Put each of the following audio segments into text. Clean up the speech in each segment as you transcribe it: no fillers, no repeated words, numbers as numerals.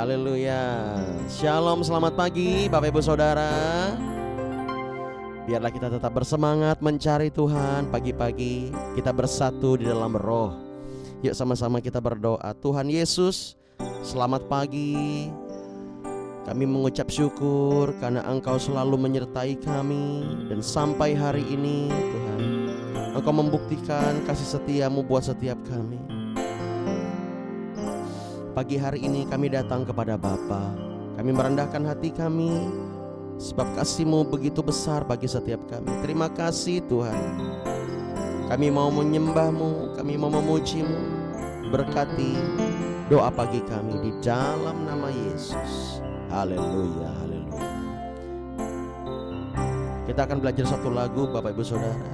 Haleluya. Shalom, selamat pagi Bapak Ibu Saudara. Biarlah kita tetap bersemangat mencari Tuhan. Pagi-pagi kita bersatu di dalam roh. Yuk sama-sama kita berdoa. Tuhan Yesus, selamat pagi. Kami mengucap syukur karena Engkau selalu menyertai kami. Dan sampai hari ini Tuhan, Engkau membuktikan kasih setiamu buat setiap kami. Pagi hari ini kami datang kepada Bapa. Kami merendahkan hati kami, sebab kasih-Mu begitu besar bagi setiap kami. Terima kasih Tuhan. Kami mau menyembah-Mu, kami mau memuji-Mu. Berkati doa pagi kami di dalam nama Yesus. Haleluya, haleluya. Kita akan belajar satu lagu Bapak Ibu Saudara,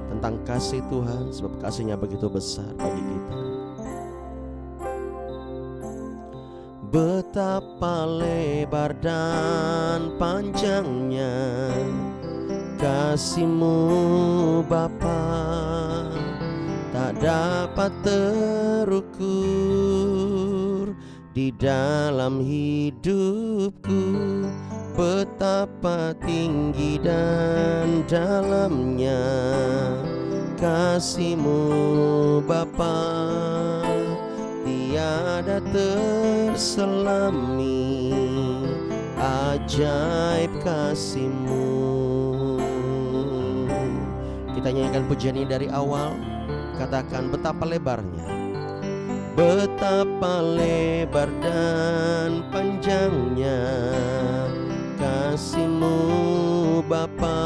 tentang kasih Tuhan, sebab kasih-Nya begitu besar bagi kita. Betapa lebar dan panjangnya kasih-Mu Bapa, tak dapat terukur di dalam hidupku. Betapa tinggi dan dalamnya kasih-Mu Bapa, tiada terselami ajaib kasih-Mu. Kita nyanyikan pujian ini dari awal. Katakan betapa lebarnya, betapa lebar dan panjangnya kasih-Mu Bapa,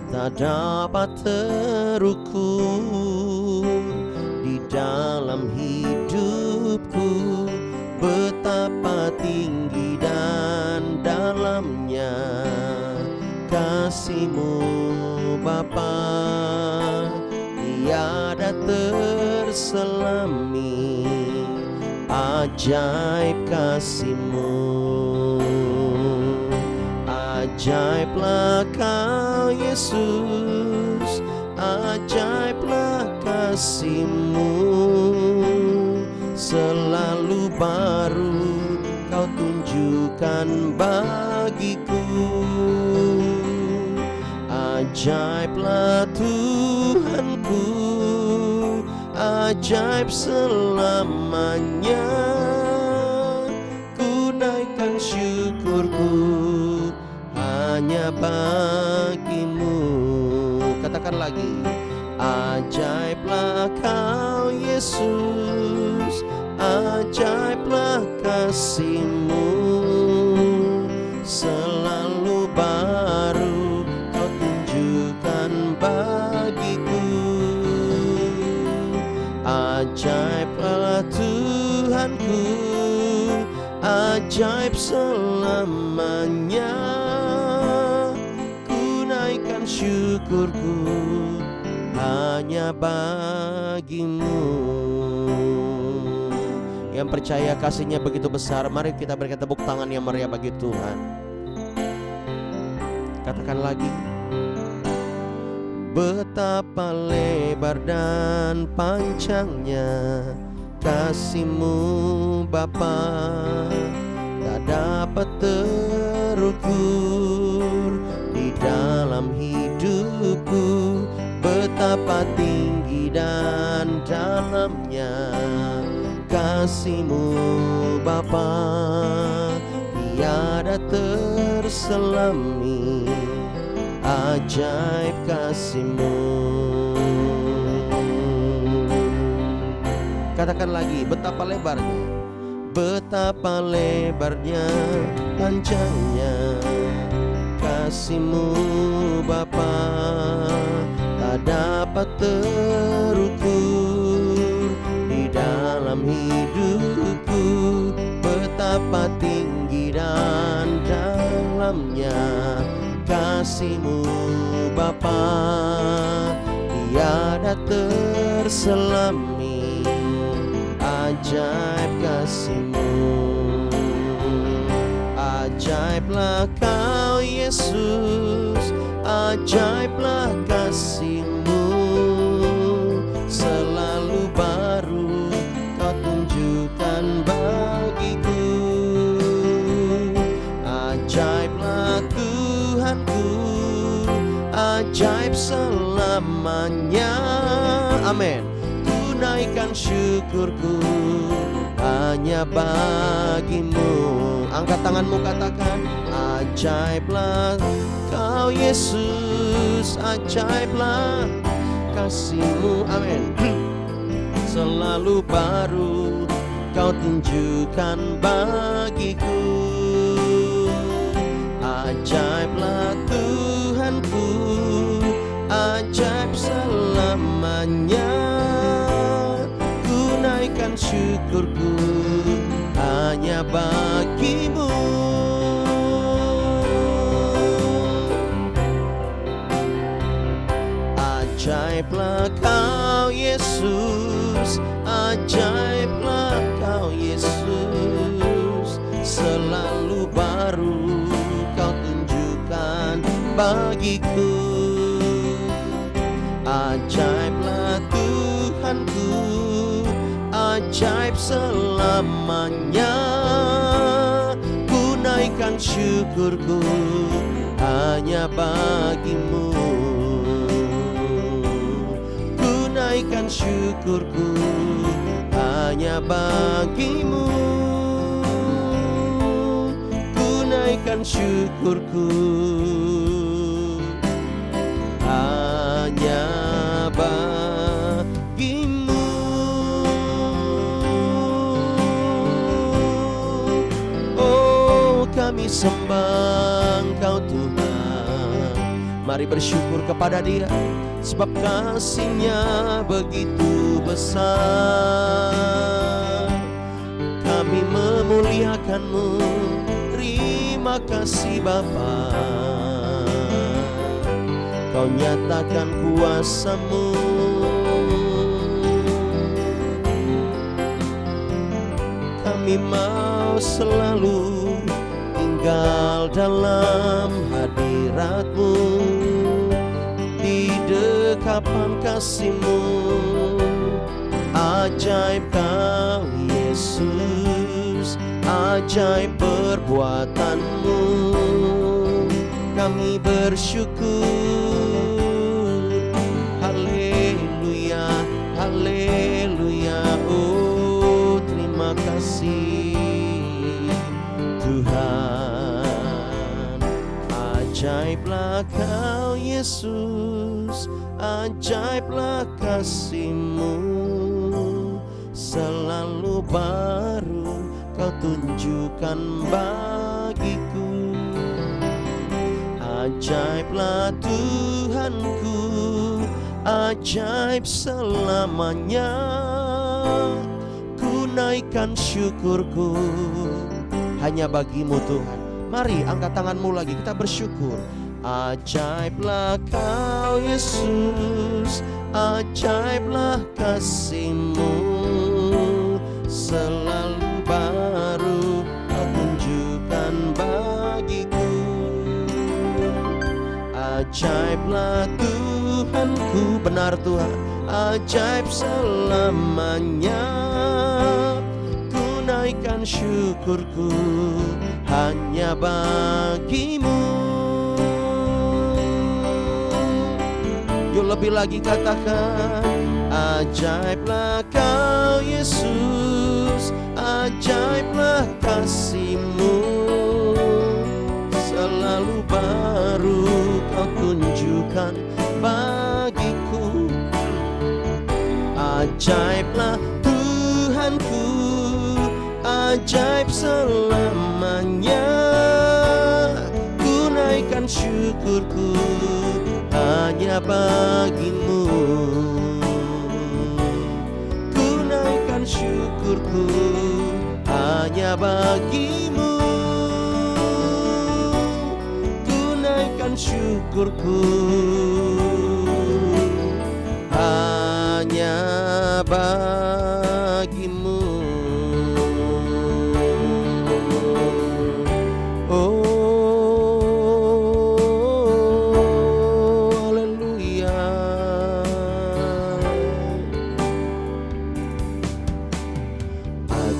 tak dapat terukur di dalam hidupku. Betapa tinggi dan dalamnya kasih-Mu Bapa, tiada terselami ajaib kasih-Mu. Ajaiblah Kau Yesus, ajaiblah kasih-Mu, selalu baru Kau tunjukkan bagiku. Ajaiblah Tuhanku, ajaib selamanya. Ku naikkan syukurku hanya bagi-Mu. Katakan lagi. Ajaiblah Kau Yesus, ajaiblah kasih-Mu, selalu baru Kau tunjukkan bagiku. Ajaiblah Tuhanku, ajaib selamanya. Ku naikkan syukurku hanya bagi-Mu. Yang percaya kasih-Nya begitu besar, mari kita berikan tepuk tangan yang meriah bagi Tuhan. Katakan lagi. Betapa lebar dan panjangnya kasih-Mu Bapa, tak dapat terukur di dalam hidupku. Betapa tinggi dan dalamnya kasih-Mu Bapa, tiada terselami ajaib kasih-Mu. Katakan lagi. Betapa lebarnya, betapa lebarnya, panjangnya kasih-Mu Bapa, tak dapat terukur di dalam hidupku. Betapa tinggi dan dalamnya kasih-Mu Bapa, tiada terselami ajaib kasih-Mu. Ajaiblah Kau Yesus, ajaiblah kasih-Mu, selalu baru Kau tunjukkan amin. Tunaikan syukurku hanya bagimu. Angkat tanganmu, katakan, ajaiblah Kau Yesus, ajaiblah kasih-Mu, amin. Selalu baru Kau tunjukkan bagiku. Ajaiblah Tuhanku, ajaib selamanya. Tunaikan syukurku hanya bagimu. Ajaiblah Kau Yesus, ajaiblah Kau Yesus. Selalu baru Kau tunjukkan bagiku. Ajaiblah Tuhanku, ajaib selamanya. Tunaikan syukurku hanya bagimu. Tunaikan syukurku hanya bagimu. Tunaikan syukurku hanya bagimu. Oh, kami sembah Engkau Tuhan. Mari bersyukur kepada Dia, sebab kasih-Nya begitu besar. Kami memuliakan-Mu, terima kasih Bapa. Kau nyatakan kuasa-Mu. Kami mau selalu tinggal dalam hadirat-Mu, di dekapan kasih-Mu. Ajaib Kau Yesus, ajaib perbuatan-Mu. Kami bersyukur, haleluya, haleluya. Oh, terima kasih Tuhan. Ajaiblah Kau Yesus, ajaiblah kasih-Mu. Selalu baru Kau tunjukkan bagiku. Ajaiblah Tuhanku, ajaib selamanya. Tunaikan syukurku hanya bagimu Tuhan. Mari angkat tanganmu lagi, kita bersyukur. Ajaiblah Kau Yesus, ajaiblah kasih-Mu. Selalu baru Kau tunjukkan bagiku. Ajaiblah Tuhanku, benar Tuhan, ajaib selamanya. Tunaikan syukurku hanya bagimu. Yuk lebih lagi katakan, ajaiblah Kau Yesus, ajaiblah kasih-Mu. Selalu baru Kau tunjukkan bagiku. Ajaiblah Tuhanku, ajaib selamanya. Tunaikan syukurku hanya bagimu. Tunaikan syukurku hanya bagimu. Tunaikan syukurku hanya bagimu.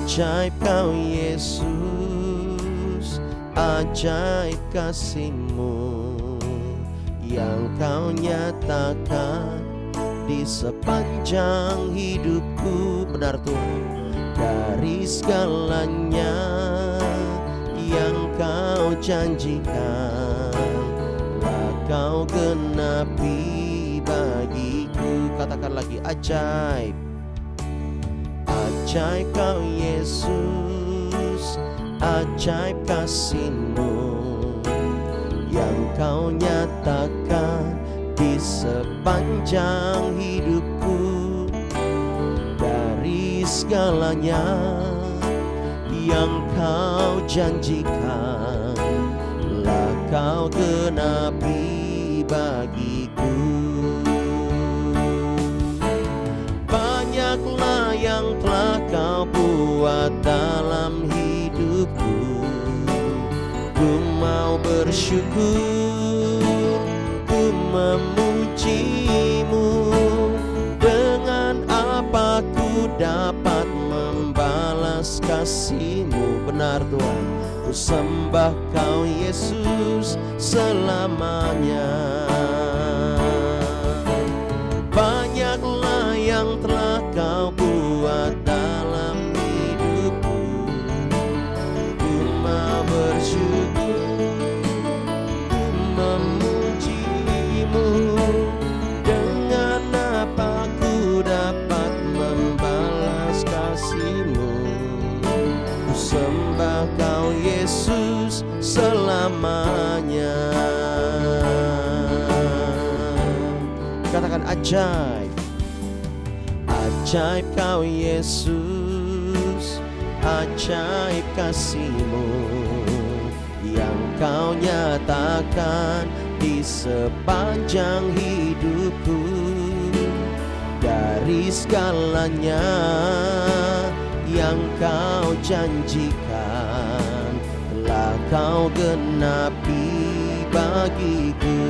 Ajaib Kau Yesus, ajaib kasih-Mu yang Kau nyatakan di sepanjang hidupku. Benar Tuhan, dari segalanya yang Kau janjikan telah Kau genapi bagiku. Katakan lagi, ajaib, ajaib Kau Yesus, ajaib kasih-Mu yang Kau nyatakan di sepanjang hidupku. Dari segalanya yang Kau janjikan telah Kau genapi bagiku. Banyaklah yang telah Kau buat dalam hidupku. Ku mau bersyukur, ku memuji-Mu. Dengan apa ku dapat membalas kasih-Mu? Benar Tuhan, ku sembah Kau Yesus selamanya. Banyaklah yang telah Kau buat dalam hidupku. Ku mau bersyukur, ku memuji-Mu. Dengan apa ku dapat membalas kasih-Mu? Ku sembah Kau Yesus selamanya. Katakan, ajaib, ajaib Kau Yesus, ajaib kasih-Mu yang Kau nyatakan di sepanjang hidupku. Dari segalanya yang Kau janjikan telah Kau genapi bagiku.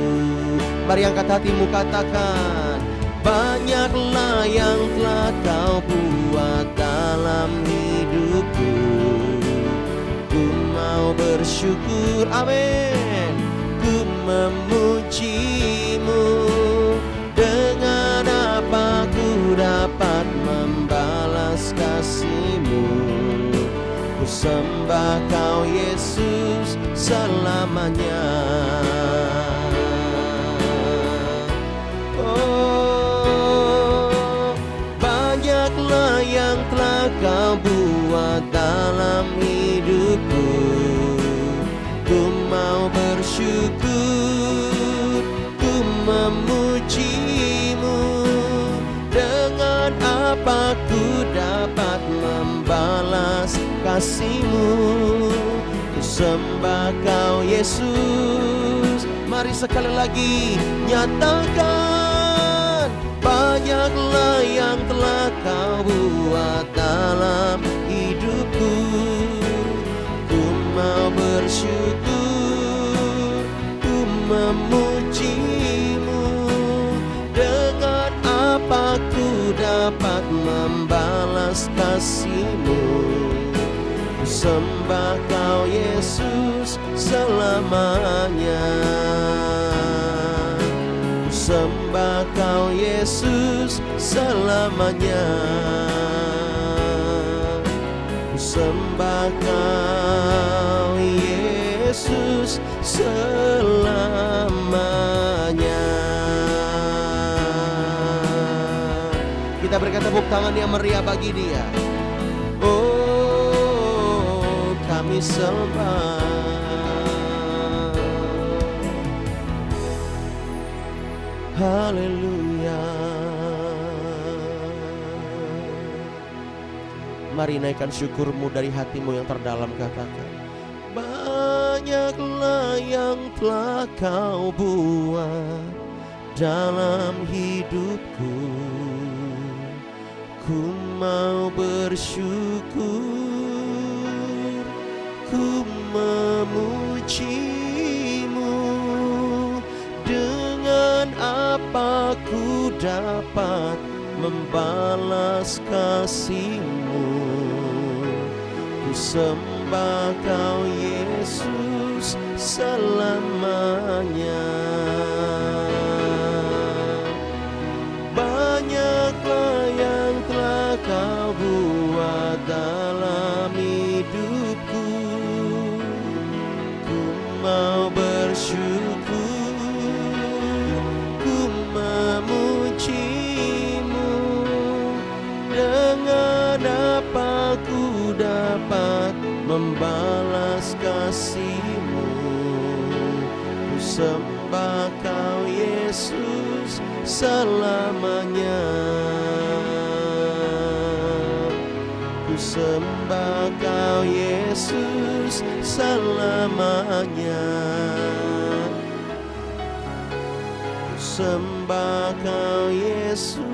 Mari angkat hatimu, katakan, banyaklah yang telah Kau buat dalam hidupku. Ku mau bersyukur, amin. Ku memuji-Mu. Dengan apa ku dapat membalas kasih-Mu? Ku sembah Kau Yesus selamanya. Oh, banyaklah yang telah Kau buat dalam hidupku. Ku mau bersyukur, ku memuji-Mu. Dengan apa ku dapat membalas kasih-Mu? Ku sembah Kau Yesus. Mari sekali lagi nyatakan, banyaklah yang telah Kau buat dalam hidupku. Ku mau bersyukur, ku memuji-Mu. Dengan apa ku dapat membalas kasih-Mu? Ku sembah Kau Yesus selamanya. Ku sembah Kau Yesus selamanya. Ku sembah Kau Yesus selamanya. Kita berikan tepuk tangan yang meriah bagi Dia. Oh, kami sembah. Haleluya. Mari naikkan syukurmu dari hatimu yang terdalam, katakan, banyaklah yang telah Kau buat dalam hidupku. Ku mau bersyukur, ku memuji-Mu. Dengan apa ku dapat membalas kasih-Mu? Ku sembah Kau Yesus selamanya. membalas kasih-Mu. Ku sembah Kau Yesus selamanya. Ku sembah Kau Yesus selamanya. Ku sembah Kau Yesus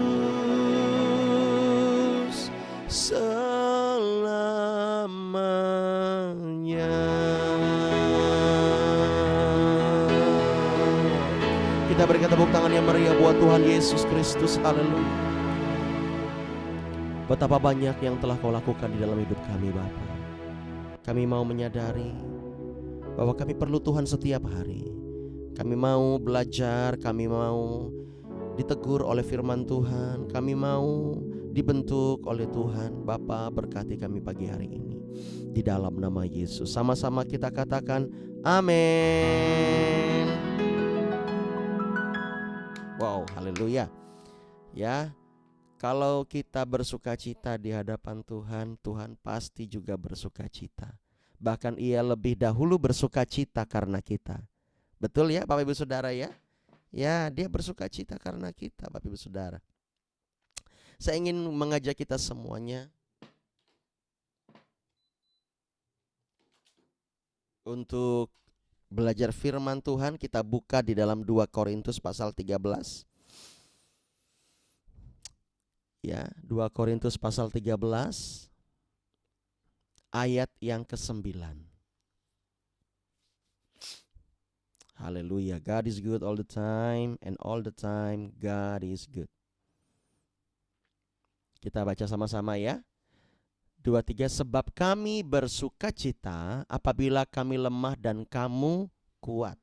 selamanya. Kita berikan tepuk tangan yang meriah buat Tuhan Yesus Kristus. Haleluya. Betapa banyak yang telah Kau lakukan di dalam hidup kami, Bapa. Kami mau menyadari bahwa kami perlu Tuhan setiap hari. Kami mau belajar, kami mau ditegur oleh firman Tuhan, kami mau dibentuk oleh Tuhan. Bapa, berkati kami pagi hari ini di dalam nama Yesus. Sama-sama kita katakan amin. Wow, haleluya. Ya, kalau kita bersukacita di hadapan Tuhan, Tuhan pasti juga bersukacita. Bahkan Ia lebih dahulu bersukacita karena kita. Betul ya Bapak Ibu Saudara ya? Ya, Dia bersukacita karena kita, Bapak Ibu Saudara. Saya ingin mengajak kita semuanya untuk belajar firman Tuhan. Kita buka di dalam 2 Korintus pasal 13. Ya, 2 Korintus pasal 13 ayat yang ke-9. Haleluya. God is good all the time, and all the time God is good. Kita baca sama-sama ya. 2, 3. Sebab kami bersukacita apabila kami lemah dan kamu kuat.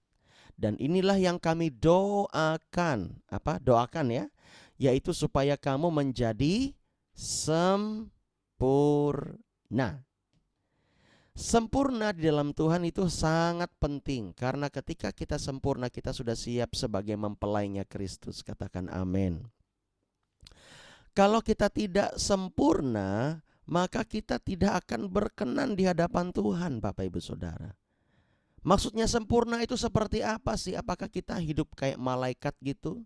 Dan inilah yang kami doakan. Apa? Doakan ya. Yaitu supaya kamu menjadi sempurna. Sempurna di dalam Tuhan itu sangat penting. Karena ketika kita sempurna, kita sudah siap sebagai mempelainya Kristus. Katakan amin. Kalau kita tidak sempurna, maka kita tidak akan berkenan di hadapan Tuhan, Bapak Ibu Saudara. Maksudnya sempurna itu seperti apa sih? Apakah kita hidup kayak malaikat gitu?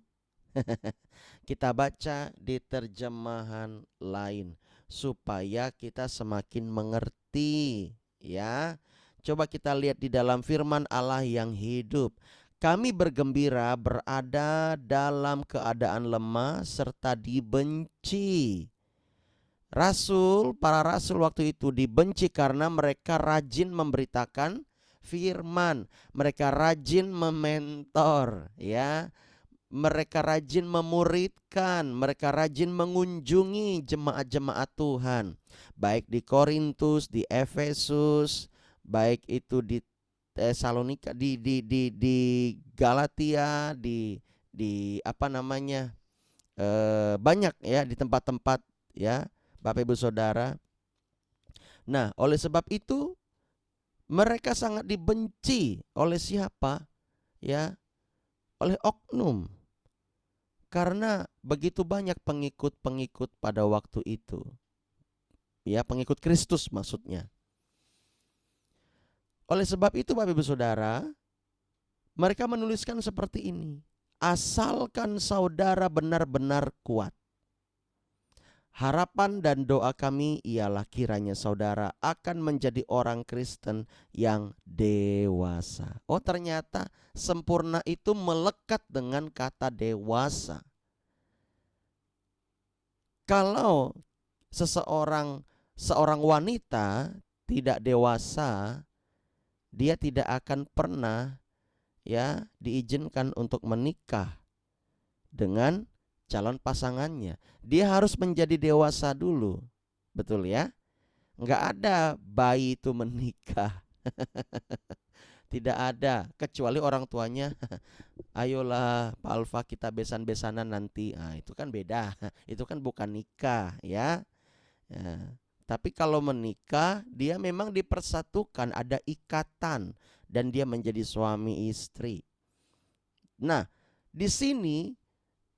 Kita baca di terjemahan lain supaya kita semakin mengerti ya. Coba kita lihat di dalam firman Allah yang hidup. Kami bergembira berada dalam keadaan lemah serta dibenci. Para rasul waktu itu dibenci karena mereka rajin memberitakan firman. Mereka rajin mementor ya. Mereka rajin memuridkan, mereka rajin mengunjungi jemaat-jemaat Tuhan. Baik di Korintus, di Efesus, baik itu di Tesalonika, di Galatia, di apa namanya? Banyak ya di tempat-tempat ya, Bapak Ibu Saudara. Nah, oleh sebab itu mereka sangat dibenci oleh siapa? Ya, oleh oknum. Karena begitu banyak pengikut-pengikut pada waktu itu. Ya, pengikut Kristus maksudnya. Oleh sebab itu Bapak Ibu Saudara, mereka menuliskan seperti ini. Asalkan saudara benar-benar kuat. Harapan dan doa kami ialah kiranya saudara akan menjadi orang Kristen yang dewasa. Oh, ternyata sempurna itu melekat dengan kata dewasa. Kalau seorang wanita tidak dewasa, dia tidak akan pernah ya diizinkan untuk menikah dengan calon pasangannya. Dia harus menjadi dewasa dulu. Betul ya? Enggak ada bayi itu menikah. Tidak ada, kecuali orang tuanya ayolah Pak Alfa kita besan-besanan nanti. Nah, itu kan beda. Itu kan bukan nikah ya. Tapi kalau menikah, dia memang dipersatukan, ada ikatan dan dia menjadi suami istri. Nah, di sini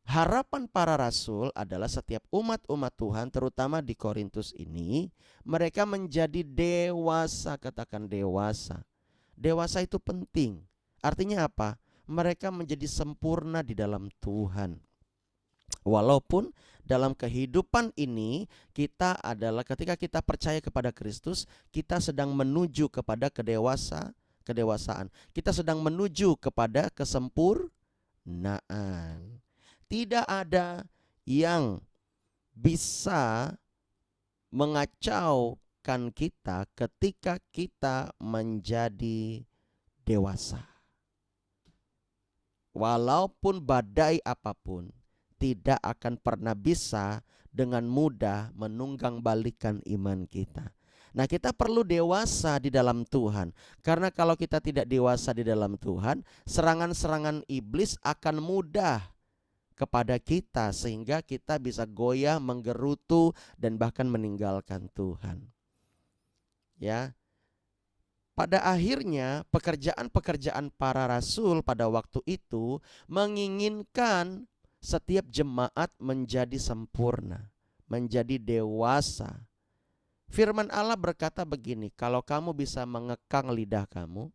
harapan para rasul adalah setiap umat-umat Tuhan, terutama di Korintus ini, mereka menjadi dewasa. Katakan dewasa. Dewasa itu penting. Artinya apa? Mereka menjadi sempurna di dalam Tuhan. Walaupun dalam kehidupan ini kita adalah ketika kita percaya kepada Kristus, kita sedang menuju kepada kedewasaan. Kita sedang menuju kepada kesempurnaan. Tidak ada yang bisa mengacaukan kita ketika kita menjadi dewasa. Walaupun badai apapun, tidak akan pernah bisa dengan mudah menunggang-balikan iman kita. Nah, kita perlu dewasa di dalam Tuhan. Karena kalau kita tidak dewasa di dalam Tuhan, serangan-serangan iblis akan mudah kepada kita sehingga kita bisa goyah, menggerutu dan bahkan meninggalkan Tuhan. Ya. Pada akhirnya pekerjaan-pekerjaan para rasul pada waktu itu menginginkan setiap jemaat menjadi sempurna, menjadi dewasa. Firman Allah berkata begini, kalau kamu bisa mengekang lidah kamu,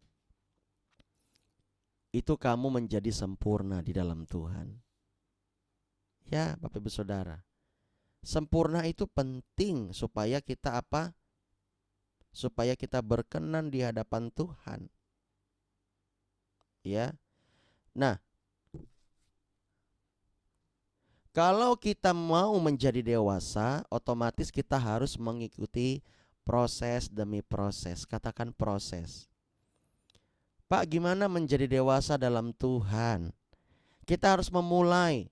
itu kamu menjadi sempurna di dalam Tuhan. Ya, Bapak Ibu Saudara, sempurna itu penting supaya kita apa? Supaya kita berkenan di hadapan Tuhan. Ya. Nah, kalau kita mau menjadi dewasa, otomatis kita harus mengikuti proses demi proses. Katakan proses. Pak, gimana menjadi dewasa dalam Tuhan? Kita harus memulai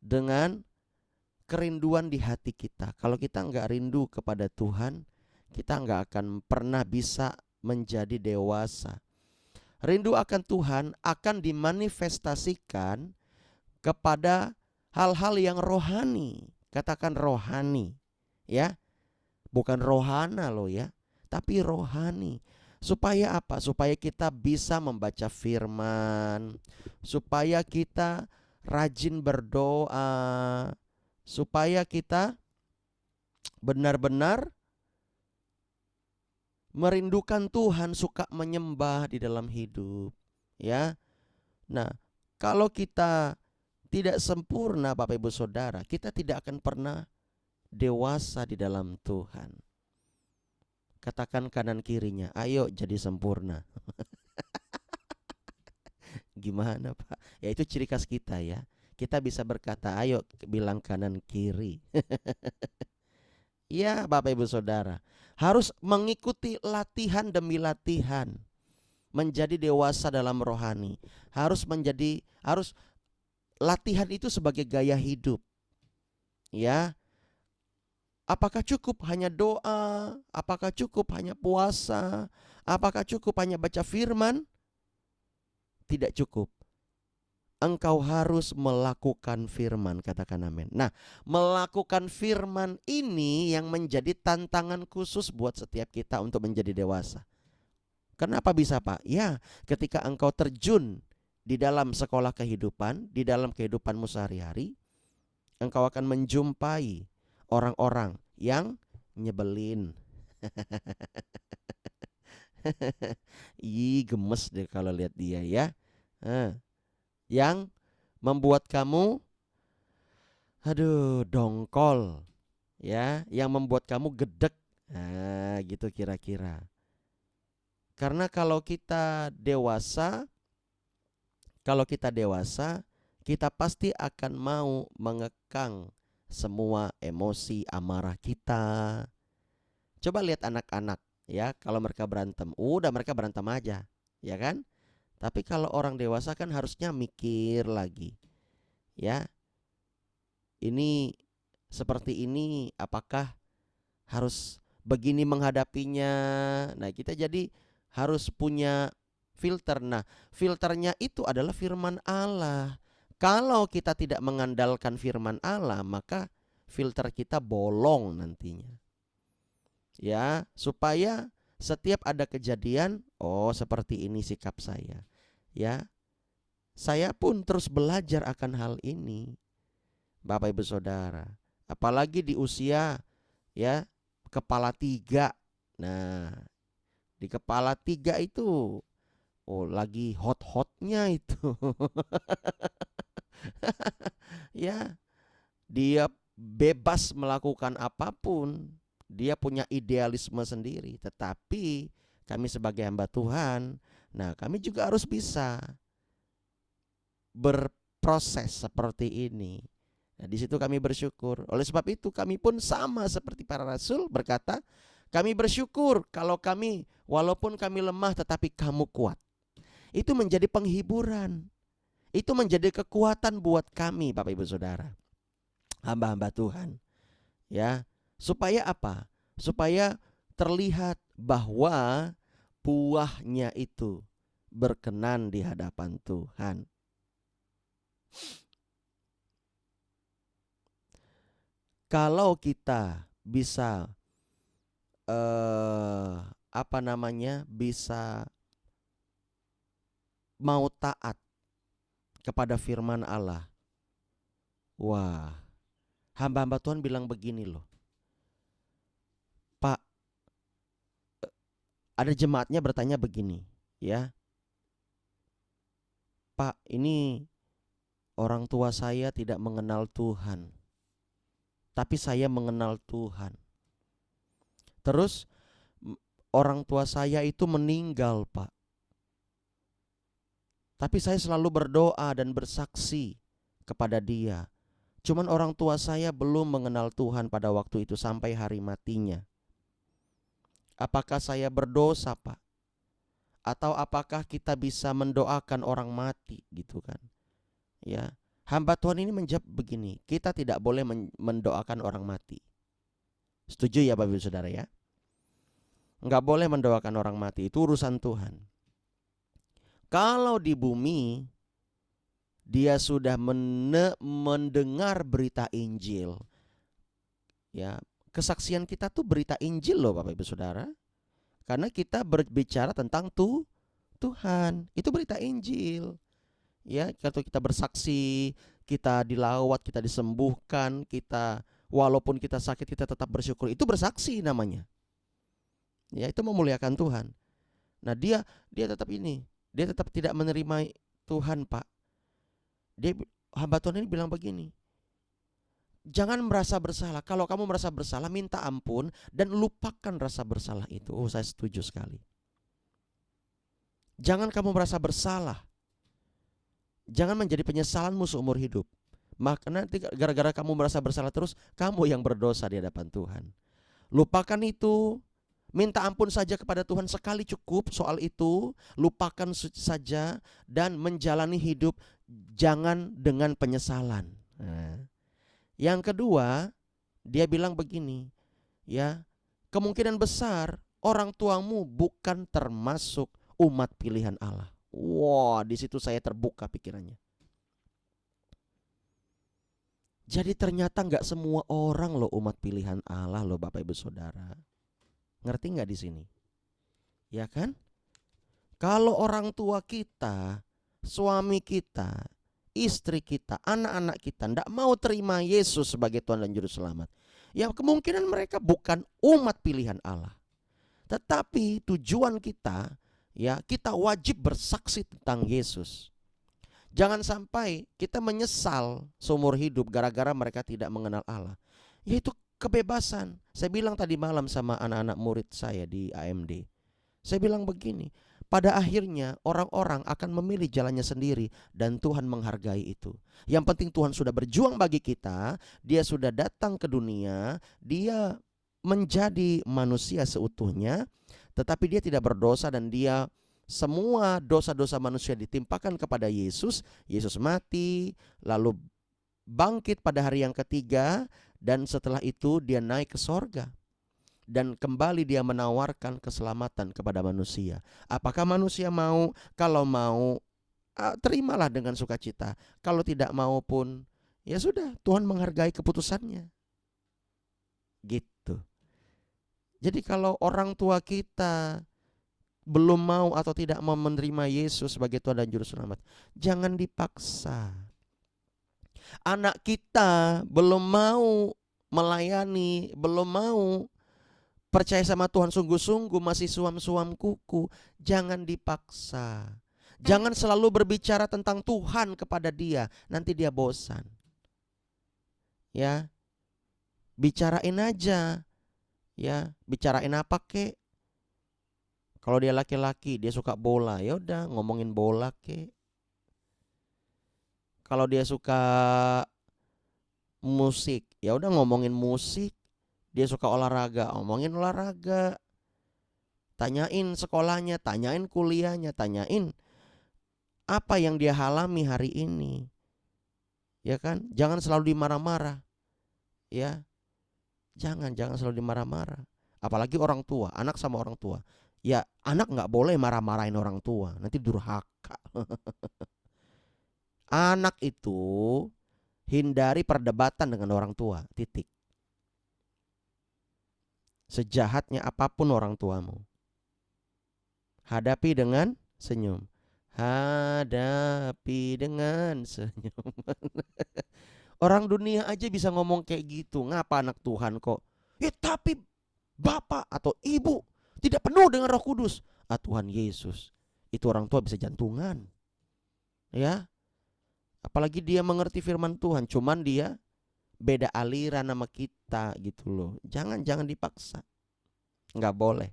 dengan kerinduan di hati kita. Kalau kita nggak rindu kepada Tuhan, kita nggak akan pernah bisa menjadi dewasa. Rindu akan Tuhan akan dimanifestasikan kepada hal-hal yang rohani. Katakan rohani, ya. Bukan rohana loh ya, tapi rohani. Supaya apa? Supaya kita bisa membaca firman, supaya kita rajin berdoa, supaya kita benar-benar merindukan Tuhan, suka menyembah di dalam hidup, ya. Nah, kalau kita tidak sempurna Bapak Ibu Saudara, kita tidak akan pernah dewasa di dalam Tuhan. Katakan kanan kirinya, ayo jadi sempurna. Gimana Pak? Ya itu ciri khas kita ya. Kita bisa berkata, ayo bilang kanan kiri. Ya Bapak Ibu Saudara, harus mengikuti latihan demi latihan. Menjadi dewasa dalam rohani. Harus latihan itu sebagai gaya hidup. Ya. Apakah cukup hanya doa? Apakah cukup hanya puasa? Apakah cukup hanya baca firman? Tidak cukup. Engkau harus melakukan firman, katakan amin. Nah, melakukan firman ini yang menjadi tantangan khusus buat setiap kita untuk menjadi dewasa. Kenapa bisa Pak? Ya, ketika engkau terjun di dalam sekolah kehidupan, di dalam kehidupanmu sehari-hari, engkau akan menjumpai orang-orang yang nyebelin. Ih, gemes deh kalau lihat dia ya. Yang membuat kamu dongkol. Ya, yang membuat kamu gedek. Nah, gitu kira-kira. Karena kalau kita dewasa, kita pasti akan mau mengekang semua emosi amarah kita. Coba lihat anak-anak ya, kalau mereka berantem, udah mereka berantem aja, ya kan? Tapi kalau orang dewasa kan harusnya mikir lagi. Ya. Ini seperti ini, apakah harus begini menghadapinya? Nah, kita jadi harus punya filter. Nah, filternya itu adalah firman Allah. Kalau kita tidak mengandalkan firman Allah, maka filter kita bolong nantinya. Ya, supaya setiap ada kejadian, oh seperti ini sikap saya. Ya. Saya pun terus belajar akan hal ini. Bapak Ibu Saudara. Apalagi di usia ya kepala 3. Nah, di kepala 3 itu lagi hot-hotnya itu. Ya, dia bebas melakukan apapun. Dia punya idealisme sendiri. Tetapi kami sebagai hamba Tuhan, nah kami juga harus bisa berproses seperti ini. Nah, di situ kami bersyukur. Oleh sebab itu kami pun sama seperti para rasul berkata, kami bersyukur kalau kami walaupun kami lemah tetapi kamu kuat. Itu menjadi penghiburan. Itu menjadi kekuatan buat kami Bapak Ibu Saudara. Hamba-hamba Tuhan. Ya, supaya apa? Supaya terlihat bahwa buahnya itu berkenan di hadapan Tuhan. Kalau kita bisa bisa mau taat kepada firman Allah. Wah, hamba-hamba Tuhan bilang begini loh. Pak, ada jemaatnya bertanya begini, ya. Pak, ini orang tua saya tidak mengenal Tuhan. Tapi saya mengenal Tuhan. Terus orang tua saya itu meninggal, Pak. Tapi saya selalu berdoa dan bersaksi kepada dia. Cuman orang tua saya belum mengenal Tuhan pada waktu itu sampai hari matinya. Apakah saya berdosa, Pak? Atau apakah kita bisa mendoakan orang mati gitu kan? Ya. Hamba Tuhan ini menjawab begini, kita tidak boleh mendoakan orang mati. Setuju ya Bapak Ibu Saudara ya? Enggak boleh mendoakan orang mati, itu urusan Tuhan. Kalau di bumi dia sudah mendengar berita Injil, ya kesaksian kita tuh berita Injil loh Bapak Ibu Saudara. Karena kita berbicara tentang Tuhan, itu berita Injil. Ya, kalau kita bersaksi, kita dilawat, kita disembuhkan, kita walaupun kita sakit kita tetap bersyukur. Itu bersaksi namanya. Ya, itu memuliakan Tuhan. Nah, dia tetap ini, dia tetap tidak menerima Tuhan, Pak. Hamba Tuhan ini bilang begini. Jangan merasa bersalah. Kalau kamu merasa bersalah, minta ampun dan lupakan rasa bersalah itu. Oh, saya setuju sekali. Jangan kamu merasa bersalah. Jangan menjadi penyesalanmu seumur hidup. Maka nanti gara-gara kamu merasa bersalah terus, kamu yang berdosa di hadapan Tuhan. Lupakan itu. Minta ampun saja kepada Tuhan sekali cukup soal itu. Lupakan saja dan menjalani hidup jangan dengan penyesalan. Nah, yang kedua, dia bilang begini, ya, kemungkinan besar orang tuamu bukan termasuk umat pilihan Allah. Wah, di situ saya terbuka pikirannya. Jadi ternyata nggak semua orang loh umat pilihan Allah loh Bapak Ibu Saudara. Ngerti nggak di sini? Ya kan? Kalau orang tua kita, suami kita, istri kita, anak-anak kita nggak mau terima Yesus sebagai Tuhan dan Juru Selamat, ya kemungkinan mereka bukan umat pilihan Allah. Tetapi tujuan kita, ya kita wajib bersaksi tentang Yesus. Jangan sampai kita menyesal seumur hidup gara-gara mereka tidak mengenal Allah. Yaitu kebebasan. Saya bilang tadi malam sama anak-anak murid saya di AMD. Saya bilang begini, pada akhirnya orang-orang akan memilih jalannya sendiri dan Tuhan menghargai itu. Yang penting Tuhan sudah berjuang bagi kita, dia sudah datang ke dunia, dia menjadi manusia seutuhnya, tetapi dia tidak berdosa dan dia semua dosa-dosa manusia ditimpakan kepada Yesus. Yesus mati, lalu bangkit pada hari yang ketiga, dan setelah itu dia naik ke sorga. Dan kembali dia menawarkan keselamatan kepada manusia. Apakah manusia mau? Kalau mau, terimalah dengan sukacita. Kalau tidak mau pun, ya sudah, Tuhan menghargai keputusannya. Gitu. Jadi kalau orang tua kita belum mau atau tidak mau menerima Yesus sebagai Tuhan dan Juru Selamat, jangan dipaksa. Anak kita belum mau melayani, belum mau percaya sama Tuhan sungguh-sungguh, masih suam-suam kuku, jangan dipaksa. Jangan selalu berbicara tentang Tuhan kepada dia, nanti dia bosan. Ya, bicarain aja. Ya, bicarain apa kek? Kalau dia laki-laki, dia suka bola, ya udah ngomongin bola kek. Kalau dia suka musik, ya udah ngomongin musik. Dia suka olahraga, ngomongin olahraga. Tanyain sekolahnya, tanyain kuliahnya, tanyain apa yang dia alami hari ini. Ya kan? Jangan selalu dimarah-marah. Ya. Jangan selalu dimarah-marah. Apalagi orang tua, anak sama orang tua. Ya, anak nggak boleh marah-marahin orang tua, nanti durhaka. Anak itu hindari perdebatan dengan orang tua, titik. Sejahatnya apapun orang tuamu, hadapi dengan senyum. Hadapi dengan senyum. Orang dunia aja bisa ngomong kayak gitu, ngapa anak Tuhan kok? Ya tapi bapak atau ibu tidak penuh dengan Roh Kudus. Tuhan Yesus, itu orang tua bisa jantungan. Ya, apalagi dia mengerti firman Tuhan, cuman dia beda aliran sama kita gitu loh. Jangan dipaksa. Nggak boleh.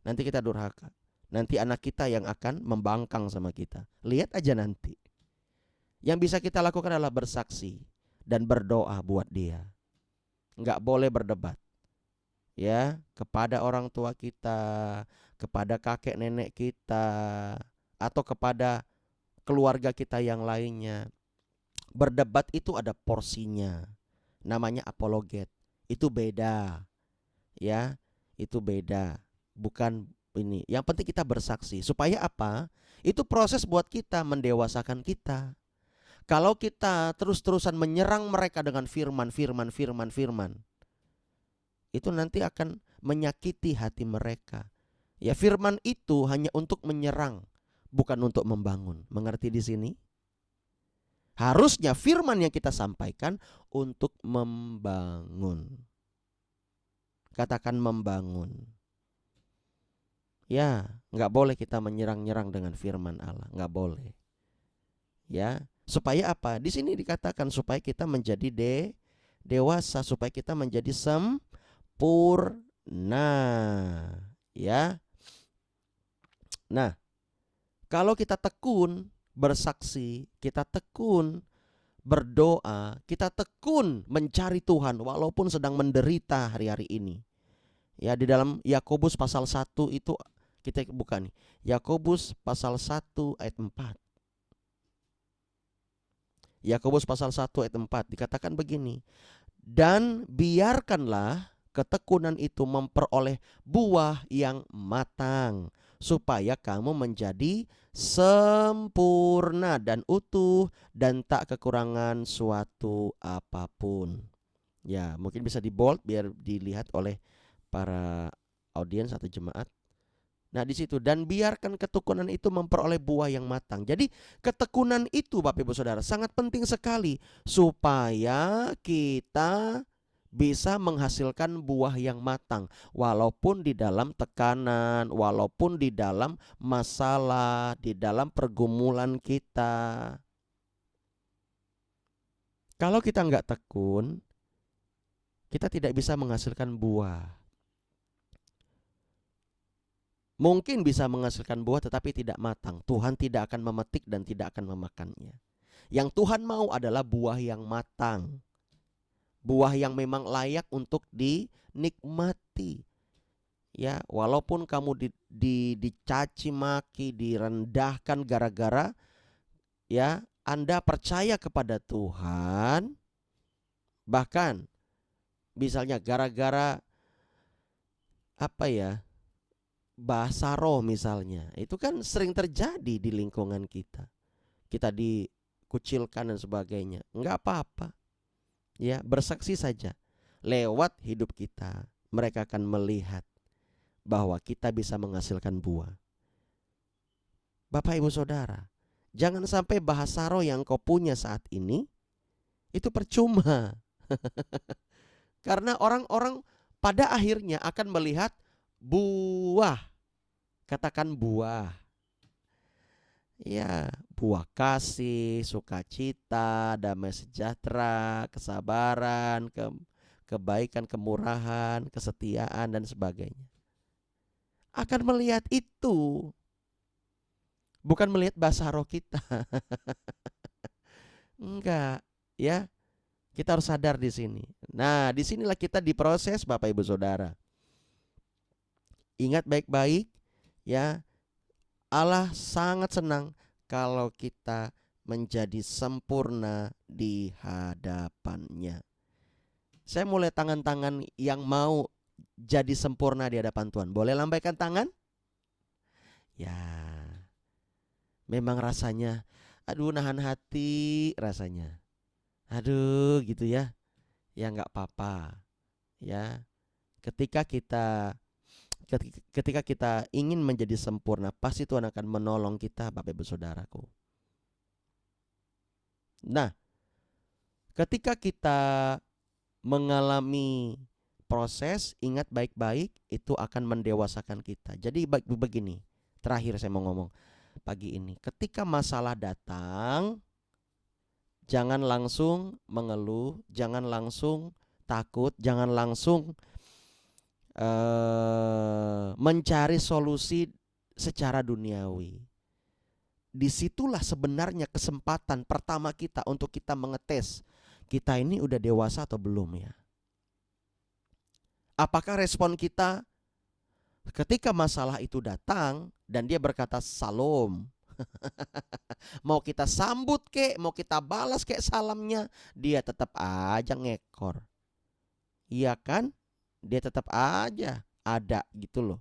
Nanti kita durhaka. Nanti anak kita yang akan membangkang sama kita. Lihat aja nanti. Yang bisa kita lakukan adalah bersaksi dan berdoa buat dia. Nggak boleh berdebat. Ya, kepada orang tua kita, kepada kakek nenek kita, atau kepada keluarga kita yang lainnya. Berdebat itu ada porsinya. Namanya apologet. Itu beda. Ya, itu beda. Bukan ini. Yang penting kita bersaksi. Supaya apa? Itu proses buat kita mendewasakan kita. Kalau kita terus-terusan menyerang mereka dengan firman, itu nanti akan menyakiti hati mereka. Ya, firman itu hanya untuk menyerang, bukan untuk membangun. Mengerti di sini? Harusnya firman yang kita sampaikan untuk membangun. Katakan membangun. Ya, nggak boleh kita menyerang-nyerang dengan firman Allah, nggak boleh. Ya, supaya apa? Di sini dikatakan supaya kita menjadi dewasa, supaya kita menjadi sempurna, ya. Nah, kalau kita tekun bersaksi, kita tekun berdoa, kita tekun mencari Tuhan walaupun sedang menderita hari-hari ini. Ya, di dalam Yakobus pasal 1 itu kita buka nih. Yakobus pasal 1 ayat 4. Yakobus pasal 1 ayat 4 dikatakan begini. Dan biarkanlah ketekunan itu memperoleh buah yang matang, supaya kamu menjadi sempurna dan utuh dan tak kekurangan suatu apapun. Ya, mungkin bisa di bold biar dilihat oleh para audiens atau jemaat. Nah, di situ, dan biarkan ketekunan itu memperoleh buah yang matang. Jadi ketekunan itu Bapak Ibu Saudara sangat penting sekali supaya kita bisa menghasilkan buah yang matang walaupun di dalam tekanan, walaupun di dalam masalah, di dalam pergumulan kita. Kalau kita nggak tekun, kita tidak bisa menghasilkan buah. Mungkin bisa menghasilkan buah tetapi tidak matang. Tuhan tidak akan memetik dan tidak akan memakannya. Yang Tuhan mau adalah buah yang matang. Buah yang memang layak untuk dinikmati. Ya, walaupun kamu dicaci maki, direndahkan gara-gara ya Anda percaya kepada Tuhan, bahkan misalnya gara-gara apa ya? Bahasa roh misalnya, itu kan sering terjadi di lingkungan kita. Kita dikucilkan dan sebagainya. Enggak apa-apa. Ya, bersaksi saja. Lewat hidup kita, mereka akan melihat bahwa kita bisa menghasilkan buah. Bapak Ibu Saudara, jangan sampai bahasa roh yang kau punya saat ini itu percuma. Karena orang-orang pada akhirnya akan melihat buah. Katakan buah. Ya, buah kasih, sukacita, damai sejahtera, kesabaran, kebaikan, kemurahan, kesetiaan, dan sebagainya. Akan melihat itu, bukan melihat bahasa roh kita. Enggak, ya. Kita harus sadar di sini. Nah, disinilah kita diproses, Bapak Ibu Saudara. Ingat baik-baik, ya. Allah sangat senang kalau kita menjadi sempurna di hadapannya. Saya mulai tangan-tangan yang mau jadi sempurna di hadapan Tuhan. Boleh lambaikan tangan? Ya, memang rasanya, aduh nahan hati rasanya. Aduh gitu ya. Ya nggak apa-apa. Ya, ketika kita ketika kita ingin menjadi sempurna, pasti Tuhan akan menolong kita, Bapak Ibu Saudaraku. Nah, ketika kita mengalami proses, ingat baik-baik, itu akan mendewasakan kita. Jadi begini, terakhir saya mau ngomong pagi ini. Ketika masalah datang, jangan langsung mengeluh, jangan langsung takut, jangan langsung mencari solusi secara duniawi. Disitulah sebenarnya kesempatan pertama kita untuk kita mengetes kita ini udah dewasa atau belum ya. Apakah respon kita ketika masalah itu datang dan dia berkata salam, mau kita sambut kek, mau kita balas kek salamnya, dia tetap aja ngekor. Iya kan? Dia tetap aja ada gitu loh.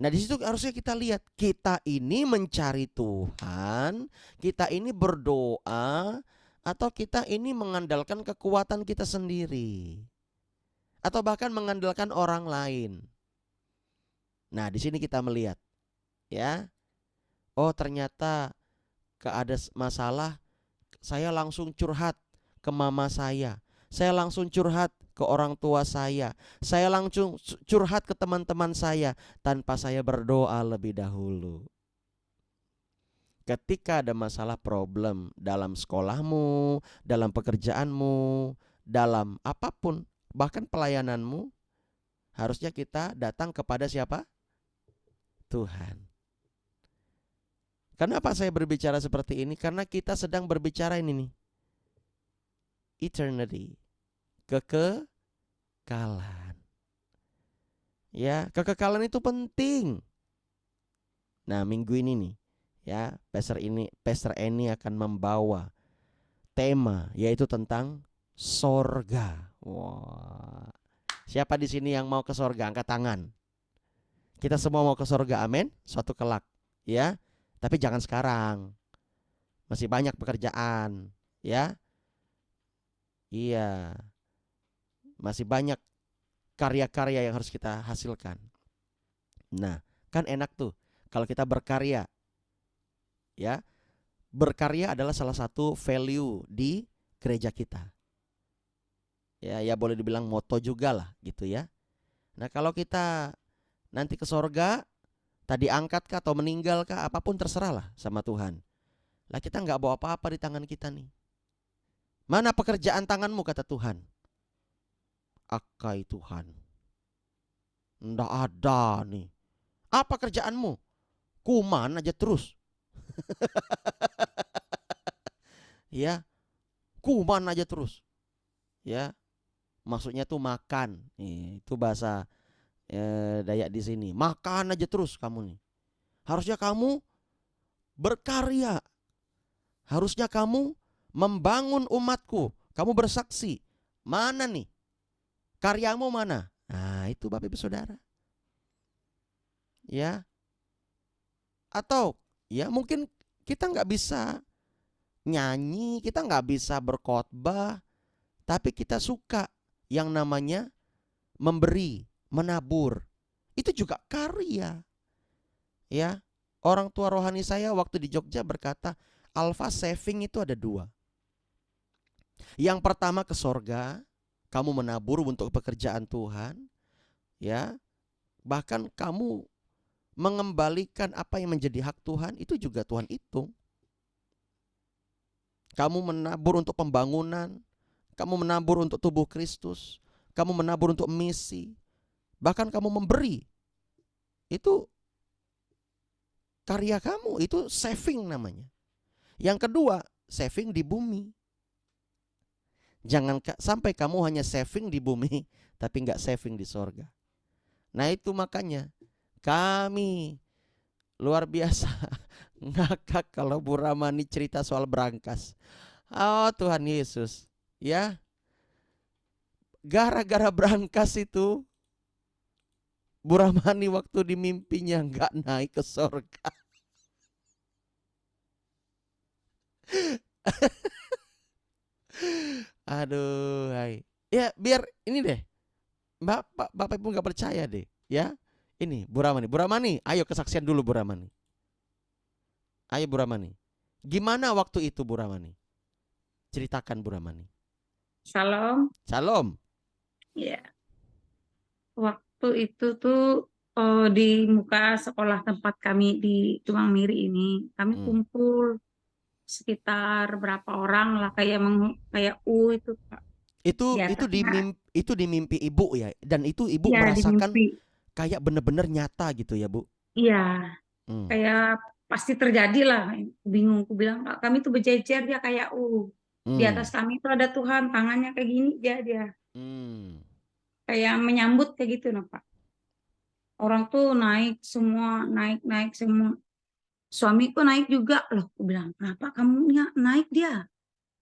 Nah di situ harusnya kita lihat, kita ini mencari Tuhan, kita ini berdoa, atau kita ini mengandalkan kekuatan kita sendiri, atau bahkan mengandalkan orang lain. Nah di sini kita melihat, ya, oh ternyata ada masalah, saya langsung curhat ke mama saya langsung curhat ke orang tua saya langsung curhat ke teman-teman saya tanpa saya berdoa lebih dahulu. Ketika ada masalah problem dalam sekolahmu, dalam pekerjaanmu, dalam apapun, bahkan pelayananmu, harusnya kita datang kepada siapa? Tuhan. Kenapa saya berbicara seperti ini? Karena kita sedang berbicara ini nih, eternity, kekekalan. Ya, kekekalan itu penting. Nah, minggu ini nih, ya, Pastor Eni akan membawa tema yaitu tentang sorga. Wah. Siapa di sini yang mau ke sorga? Angkat tangan. Kita semua mau ke sorga, amin. Suatu kelak, ya. Tapi jangan sekarang. Masih banyak pekerjaan, ya. Iya. Masih banyak karya-karya yang harus kita hasilkan. Nah, kan enak tuh kalau kita berkarya. Ya. Berkarya adalah salah satu value di gereja kita. Ya boleh dibilang moto juga lah gitu ya. Nah, kalau kita nanti ke sorga, tadi angkat kah atau meninggal kah, apapun terserah lah sama Tuhan. Lah kita nggak bawa apa-apa di tangan kita nih. Mana pekerjaan tanganmu kata Tuhan? Akai Tuhan, ndak ada nih. Apa kerjaanmu? Kuman aja terus. Ya, kuman aja terus. Ya, maksudnya tuh makan. Itu bahasa Dayak di sini. Makan aja terus kamu nih. Harusnya kamu berkarya. Harusnya kamu membangun umatku. Kamu bersaksi. Mana nih? Karyamu mana? Nah, itu Bapak Ibu Saudara. Ya. Atau ya mungkin kita nggak bisa nyanyi, kita nggak bisa berkhotbah, tapi kita suka yang namanya memberi, menabur. Itu juga karya. Ya, orang tua rohani saya waktu di Jogja berkata, alpha saving itu ada 2. Yang pertama ke sorga, kamu menabur untuk pekerjaan Tuhan, ya. Bahkan kamu mengembalikan apa yang menjadi hak Tuhan, itu juga Tuhan hitung. Kamu menabur untuk pembangunan, kamu menabur untuk tubuh Kristus, kamu menabur untuk misi, bahkan kamu memberi. Itu karya kamu, itu saving namanya. Yang kedua, saving di bumi. Jangan sampai kamu hanya saving di bumi, tapi nggak saving di sorga. Nah itu makanya kami luar biasa ngakak kalau Bu Ramani cerita soal berangkas. Oh Tuhan Yesus, ya, gara-gara berangkas itu Bu Ramani waktu di mimpinya nggak naik ke sorga. Aduh, hai. Ya biar ini deh, Bapak Ibu nggak percaya deh, ya. Ini Bu Ramani, ayo kesaksian dulu Bu Ramani. Ayo Bu Ramani. Gimana waktu itu Bu Ramani? Ceritakan Bu Ramani. Shalom. Shalom. Ya, waktu itu tuh di muka sekolah tempat kami di Tuang Miri ini, kami kumpul sekitar berapa orang lah, kayak itu Pak. Di atasnya, Itu di mimpi Ibu ya, dan itu Ibu ya di merasakan mimpi. kayak bener-bener nyata gitu ya Bu. Iya, Hmm. kayak pasti terjadi lah. Bingung, aku bilang "Kak, kami tuh berjejer dia kayak di atas Hmm. kami itu ada Tuhan, tangannya kayak gini dia Hmm. kayak menyambut kayak gitu nah Pak. Orang tuh naik semua, naik semua. Suamiku naik juga loh. Aku bilang, kenapa kamu naik dia?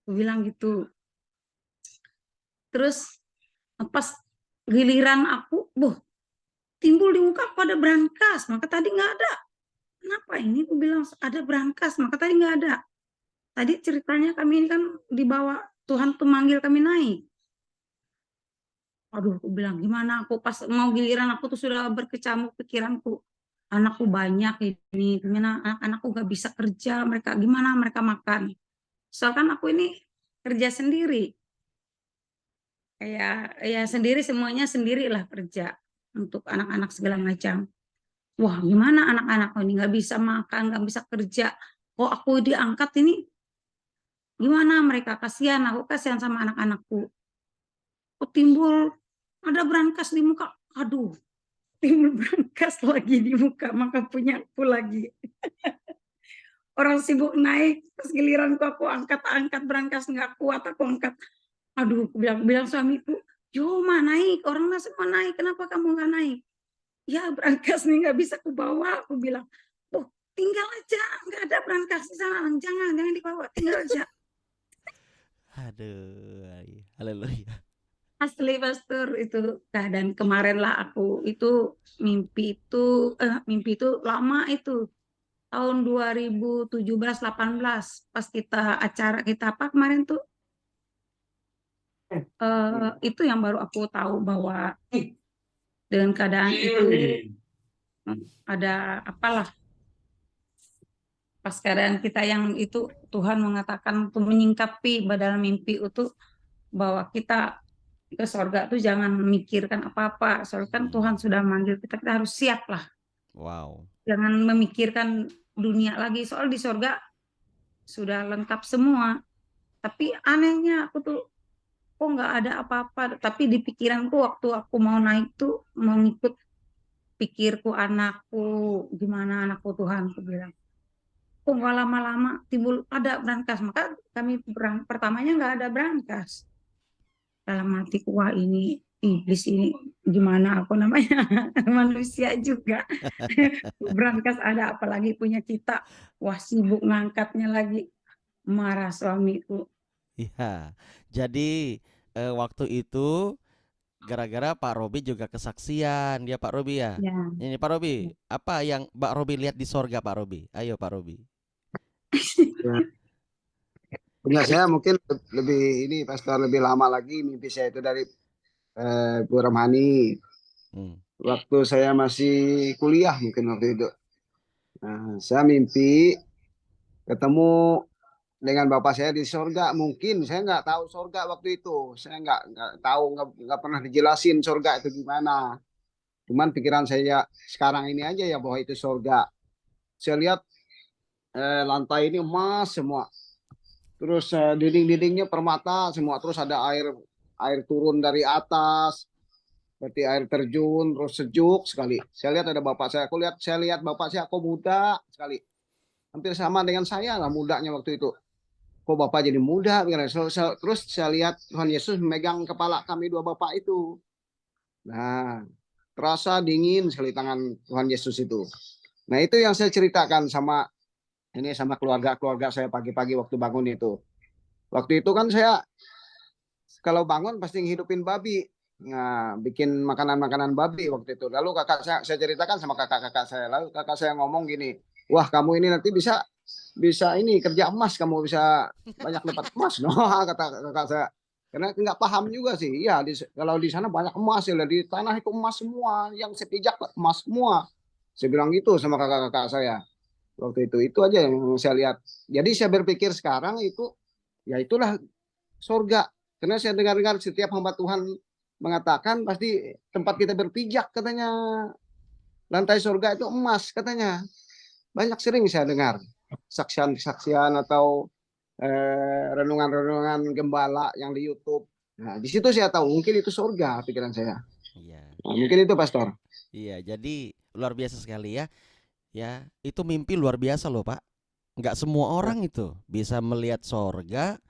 Aku bilang gitu. Terus pas giliran aku, timbul di muka aku ada brankas. Maka tadi nggak ada. Kenapa ini? Aku bilang ada brankas. Maka tadi nggak ada. Tadi ceritanya kami ini kan dibawa Tuhan tuh manggil kami naik. Aduh, aku bilang gimana? Aku pas mau giliran aku tuh sudah berkecamuk pikiranku. Anakku banyak ini, gimana anak-anakku gak bisa kerja, mereka gimana mereka makan. Soalnya aku ini kerja sendiri, kayak ya sendiri semuanya sendirilah kerja untuk anak-anak segala macam. Wah gimana anak-anak ini nggak bisa makan, nggak bisa kerja. Kok aku diangkat ini? Gimana mereka kasihan? Aku kasihan sama anak-anakku. Kok timbul ada brankas di muka? Aduh, timbul brankas lagi di muka, maka punya aku lagi. Orang sibuk naik, terus giliranku aku angkat-angkat brankas nggak kuat, aku angkat. Aduh, aku bilang suamiku, Joma naik, orang semua naik, kenapa kamu nggak naik? Ya brankas nih nggak bisa aku bawa, aku bilang. Tuh, tinggal aja, nggak ada brankas di sana, jangan dibawa, tinggal aja. Aduh, haleluya. Asli pastor itu keadaan kemarin lah aku itu mimpi itu lama itu tahun 2017-18 pas kita acara kita apa kemarin tuh itu yang baru aku tahu bahwa dengan keadaan itu ada apalah pas keadaan kita yang itu Tuhan mengatakan untuk menyingkapi dalam mimpi itu bahwa kita ke sorga tuh jangan memikirkan apa-apa soalnya kan Tuhan sudah manggil kita, kita harus siap lah, Wow. jangan memikirkan dunia lagi soal di sorga sudah lengkap semua. Tapi anehnya aku tuh kok nggak ada apa-apa, tapi di pikiranku waktu aku mau naik tuh mau ngikut pikirku anakku, gimana anakku Tuhan, aku bilang kok nggak lama-lama timbul ada brankas, maka kami pertamanya nggak ada brankas. Dalam hatiku wah ini iblis ini gimana aku namanya manusia juga brankas ada apalagi punya kita, wah sibuk ngangkatnya lagi, marah suamiku. Iya. Jadi waktu itu gara-gara Pak Robi juga kesaksian, dia Pak Robi ya. Ya. Ini Pak Robi, apa yang Pak Robi lihat di sorga Pak Robi? Ayo Pak Robi. Ya, punya saya mungkin lebih ini pastor lebih lama lagi mimpi saya itu dari Bu Ramani Hmm. waktu saya masih kuliah mungkin waktu itu. Nah, saya mimpi ketemu dengan bapak saya di sorga. Mungkin saya nggak tahu sorga waktu itu. Saya nggak tahu, nggak pernah dijelasin sorga itu gimana. Cuman pikiran saya sekarang ini aja ya bahwa itu sorga. Saya lihat lantai ini emas semua. Terus dinding-dindingnya permata semua. Terus ada air air turun dari atas. Berarti air terjun, terus sejuk sekali. Saya lihat ada bapak saya. Saya lihat bapak saya kok muda sekali. Hampir sama dengan saya lah mudanya waktu itu. Kok bapak jadi muda? Terus saya lihat Tuhan Yesus memegang kepala kami dua bapak itu. Nah, terasa dingin sekali tangan Tuhan Yesus itu. Nah, itu yang saya ceritakan sama keluarga-keluarga saya pagi-pagi waktu bangun itu. Waktu itu kan saya kalau bangun pasti ngehidupin babi. Nah, bikin makanan-makanan babi waktu itu. Lalu saya ceritakan sama kakak-kakak saya. Lalu kakak saya ngomong gini, wah kamu ini nanti bisa bisa ini kerja emas, kamu bisa banyak dapat emas. No, kata kakak saya. Karena nggak paham juga sih. Iya, kalau di sana banyak emas ya, di tanah itu emas semua, yang sepijak emas semua. Saya bilang gitu sama kakak-kakak saya waktu itu. Itu aja yang saya lihat. Jadi saya berpikir sekarang itu, ya itulah surga. Karena saya dengar-dengar setiap hamba Tuhan mengatakan pasti tempat kita berpijak katanya lantai surga itu emas katanya. Banyak sering saya dengar saksian-saksian atau renungan-renungan gembala yang di YouTube. Nah, di situ saya tahu mungkin itu surga pikiran saya. Iya. Nah, mungkin itu Pastor. Iya, jadi luar biasa sekali ya. Ya, itu mimpi luar biasa loh, Pak. Nggak semua orang itu bisa melihat sorga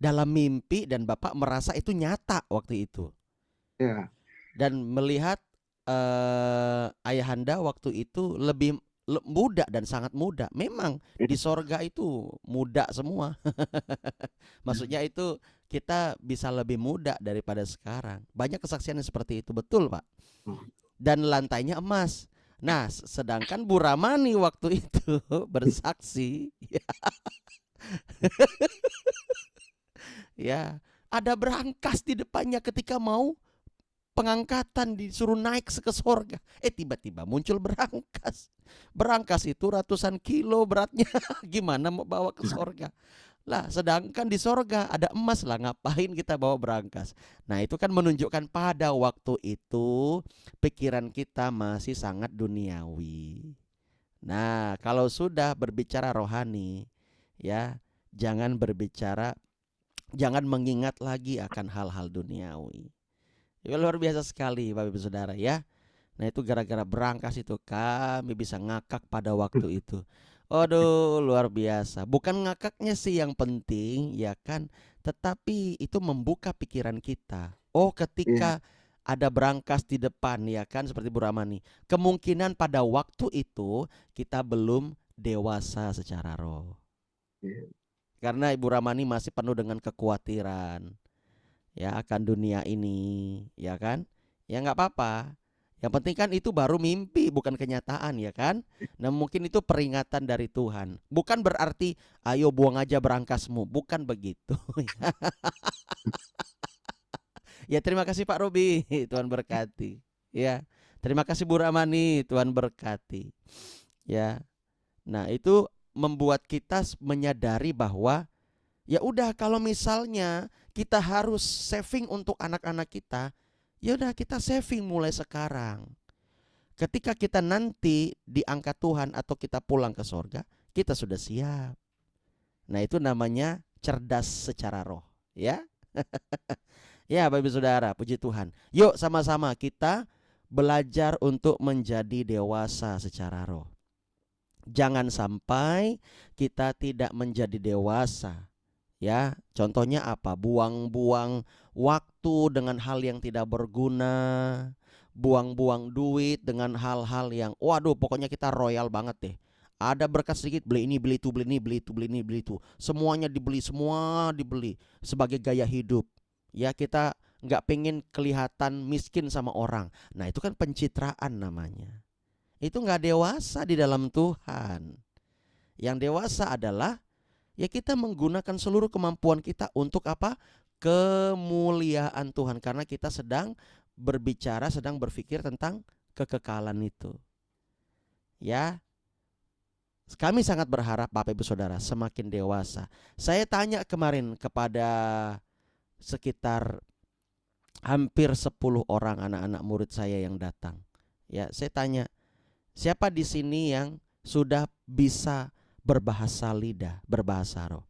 dalam mimpi dan Bapak merasa itu nyata waktu itu. Ya, Dan melihat ayahanda waktu itu lebih muda dan sangat muda. Memang di sorga itu muda semua. Maksudnya itu kita bisa lebih muda daripada sekarang. Banyak kesaksian yang seperti itu, betul Pak. Dan lantainya emas. Nah, sedangkan Bu Ramani waktu itu bersaksi, ya, ada berangkas di depannya ketika mau pengangkatan, disuruh naik ke sorga. Tiba-tiba muncul berangkas. Berangkas itu ratusan kilo beratnya. Gimana mau bawa ke sorga? Lah, sedangkan di sorga ada emas lah, ngapain kita bawa berangkas? Nah, itu kan menunjukkan pada waktu itu pikiran kita masih sangat duniawi. Nah, kalau sudah berbicara rohani, ya, jangan mengingat lagi akan hal-hal duniawi. Ya, luar biasa sekali Bapak Ibu Saudara ya. Nah, itu gara-gara berangkas itu kami bisa ngakak pada waktu itu. Aduh, luar biasa. Bukan ngakaknya sih yang penting, ya kan? Tetapi itu membuka pikiran kita. Oh, iya, ketika ada berangkas di depan, ya kan? Seperti Bu Ramani. Kemungkinan pada waktu itu kita belum dewasa secara roh. iya. Karena Ibu Ramani masih penuh dengan kekhawatiran, ya akan dunia ini, ya kan? Ya nggak apa-apa. Yang penting kan itu baru mimpi, bukan kenyataan, ya kan? Nah, mungkin itu peringatan dari Tuhan. Bukan berarti ayo buang aja berangkasmu, bukan begitu. Ya, terima kasih Pak Robi, Tuhan berkati. Ya, terima kasih Bu Ramani, Tuhan berkati. Ya, nah itu membuat kita menyadari bahwa ya udah, kalau misalnya kita harus saving untuk anak-anak kita, ya udah kita saving mulai sekarang. Ketika kita nanti diangkat Tuhan atau kita pulang ke sorga, kita sudah siap. Nah, itu namanya cerdas secara roh, ya. Ya, Bapak Ibu Saudara, puji Tuhan. Yuk sama-sama kita belajar untuk menjadi dewasa secara roh. Jangan sampai kita tidak menjadi dewasa. Ya, contohnya apa? Buang-buang waktu dengan hal yang tidak berguna, buang-buang duit dengan hal-hal yang waduh, pokoknya kita royal banget deh. Ada berkat sedikit, beli ini, beli itu, beli ini, beli itu, beli ini, beli itu. Semuanya dibeli, semua dibeli sebagai gaya hidup. Ya, kita nggak pengen kelihatan miskin sama orang. Nah, itu kan pencitraan namanya. Itu nggak dewasa di dalam Tuhan. Yang dewasa adalah ya kita menggunakan seluruh kemampuan kita untuk apa? Kemuliaan Tuhan, karena kita sedang berbicara, sedang berpikir tentang kekekalan itu. Ya, Kami sangat berharap Bapak Ibu Saudara semakin dewasa. Saya tanya kemarin kepada sekitar hampir 10 orang anak-anak murid saya yang datang. Ya, saya tanya, siapa di sini yang sudah bisa berbahasa lidah, berbahasa roh?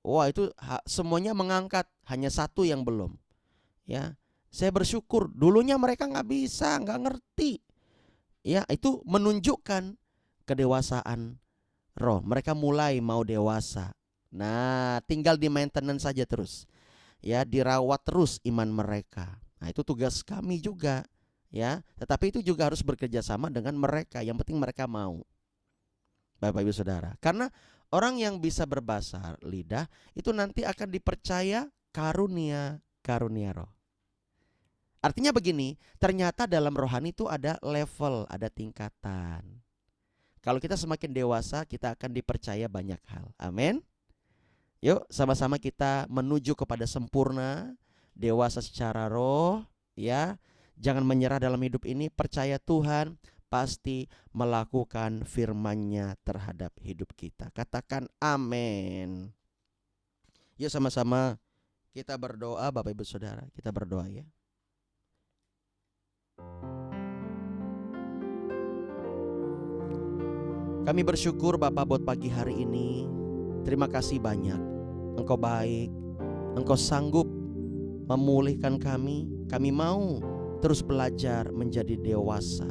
Wah, itu semuanya mengangkat, hanya satu yang belum. Ya, saya bersyukur. Dulunya mereka nggak bisa, nggak ngerti. Ya, itu menunjukkan kedewasaan roh. Mereka mulai mau dewasa. Nah, tinggal di maintenance saja terus. Ya, dirawat terus iman mereka. Nah, itu tugas kami juga. Ya, tetapi itu juga harus bekerja sama dengan mereka. Yang penting mereka mau. Bapak Ibu Saudara. Karena orang yang bisa berbahasa lidah itu nanti akan dipercaya karunia roh. Artinya begini, ternyata dalam rohani itu ada level, ada tingkatan. Kalau kita semakin dewasa, kita akan dipercaya banyak hal. Amin. Yuk, sama-sama kita menuju kepada sempurna, dewasa secara roh, ya. Jangan menyerah dalam hidup ini, percaya Tuhan pasti melakukan firman-Nya terhadap hidup kita. Katakan amin. Yuk sama-sama kita berdoa, Bapak Ibu Saudara. Kita berdoa ya. Kami bersyukur Bapak buat pagi hari ini. Terima kasih banyak. Engkau baik, Engkau sanggup memulihkan kami. Kami mau terus belajar menjadi dewasa.